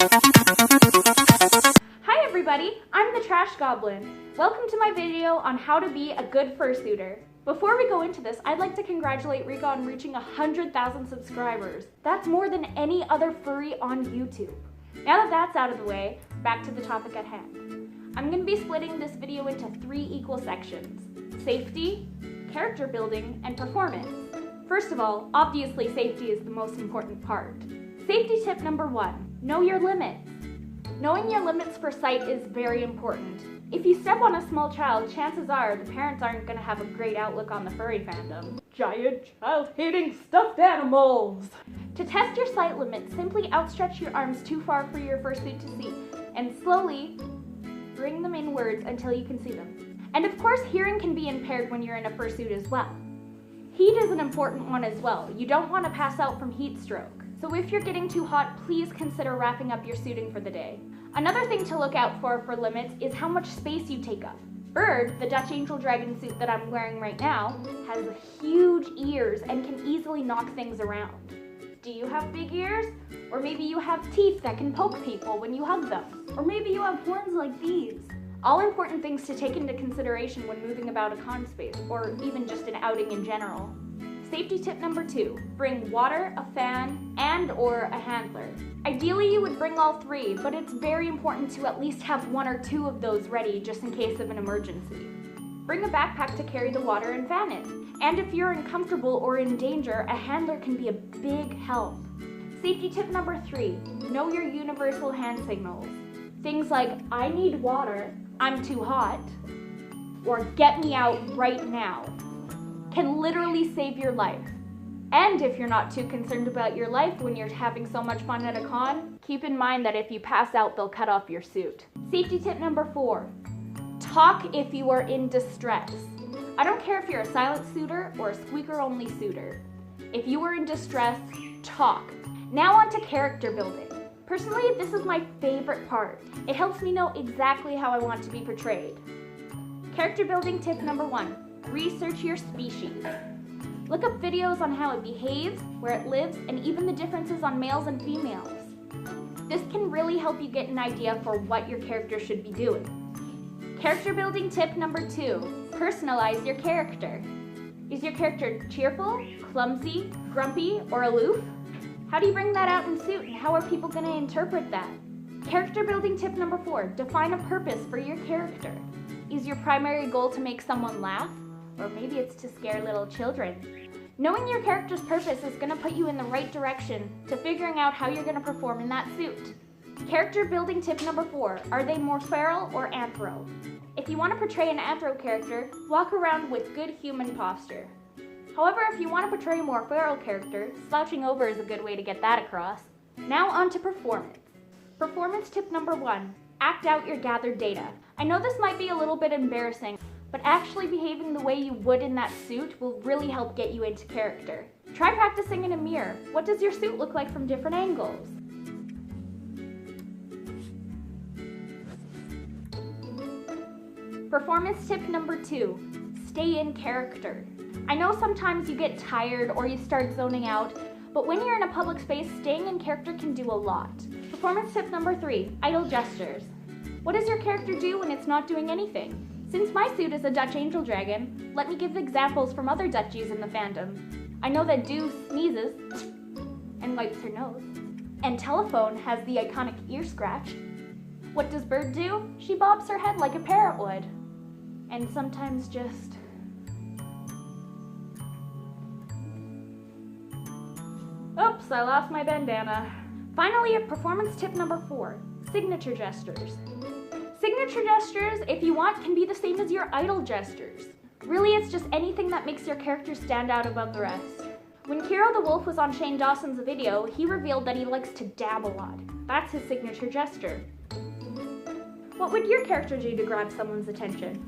Hi everybody, I'm the Trash Goblin. Welcome to my video on how to be a good fursuiter. Before we go into this, I'd like to congratulate Rika on reaching 100,000 subscribers. That's more than any other furry on YouTube. Now that that's out of the way, back to the topic at hand. I'm going to be splitting this video into 3 equal sections: safety, character building, and performance. First of all, obviously safety is the most important part. Safety tip number 1, know your limits. Knowing your limits for sight is very important. If you step on a small child, chances are the parents aren't going to have a great outlook on the furry fandom. Giant child-hating stuffed animals! To test your sight limits, simply outstretch your arms too far for your fursuit to see, and slowly bring them inwards until you can see them. And of course, hearing can be impaired when you're in a fursuit as well. Heat is an important one as well. You don't want to pass out from heat stroke. So if you're getting too hot, please consider wrapping up your suiting for the day. Another thing to look out for limits is how much space you take up. Bird, the Dutch Angel Dragon suit that I'm wearing right now, has huge ears and can easily knock things around. Do you have big ears? Or maybe you have teeth that can poke people when you hug them. Or maybe you have horns like these. All important things to take into consideration when moving about a con space, or even just an outing in general. Safety tip number 2, bring water, a fan, and/or a handler. Ideally you would bring all 3, but it's very important to at least have 1 or 2 of those ready just in case of an emergency. Bring a backpack to carry the water and fan in. And if you're uncomfortable or in danger, a handler can be a big help. Safety tip number 3, know your universal hand signals. Things like, I need water, I'm too hot, or get me out right now, can literally save your life. And if you're not too concerned about your life when you're having so much fun at a con, keep in mind that if you pass out, they'll cut off your suit. Safety tip number 4, talk if you are in distress. I don't care if you're a silent suitor or a squeaker-only suitor. If you are in distress, talk. Now on to character building. Personally, this is my favorite part. It helps me know exactly how I want to be portrayed. Character building tip number 1, research your species. Look up videos on how it behaves, where it lives, and even the differences on males and females. This can really help you get an idea for what your character should be doing. Character building tip number 2, personalize your character. Is your character cheerful, clumsy, grumpy, or aloof? How do you bring that out in suit, and how are people going to interpret that? Character building tip number 4, define a purpose for your character. Is your primary goal to make someone laugh? Or maybe it's to scare little children. Knowing your character's purpose is going to put you in the right direction to figuring out how you're going to perform in that suit. Character building tip number 4, are they more feral or anthro? If you want to portray an anthro character, walk around with good human posture. However, if you want to portray a more feral character, slouching over is a good way to get that across. Now on to performance. Performance tip number 1, act out your gathered data. I know this might be a little bit embarrassing, but actually behaving the way you would in that suit will really help get you into character. Try practicing in a mirror. What does your suit look like from different angles? Performance tip number 2, stay in character. I know sometimes you get tired or you start zoning out, but when you're in a public space, staying in character can do a lot. Performance tip number 3, idle gestures. What does your character do when it's not doing anything? Since my suit is a Dutch Angel Dragon, let me give examples from other Dutchies in the fandom. I know that Dew sneezes and wipes her nose, and Telephone has the iconic ear scratch. What does Bird do? She bobs her head like a parrot would, and sometimes just... Oops, I lost my bandana. Finally, performance tip number 4, signature gestures. Signature gestures, if you want, can be the same as your idle gestures. Really, it's just anything that makes your character stand out above the rest. When Kiro the Wolf was on Shane Dawson's video, he revealed that he likes to dab a lot. That's his signature gesture. What would your character do to grab someone's attention?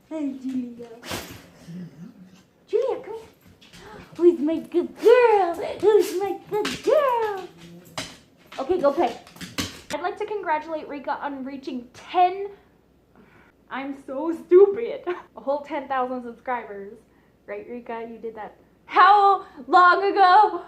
Hey, Julia. Julia, come here. Who's my good girl? Who's my good girl? Okay, go play. I'd like to congratulate Rika on reaching 10... I'm so stupid. A whole 10,000 subscribers. Right, Rika? You did that How long ago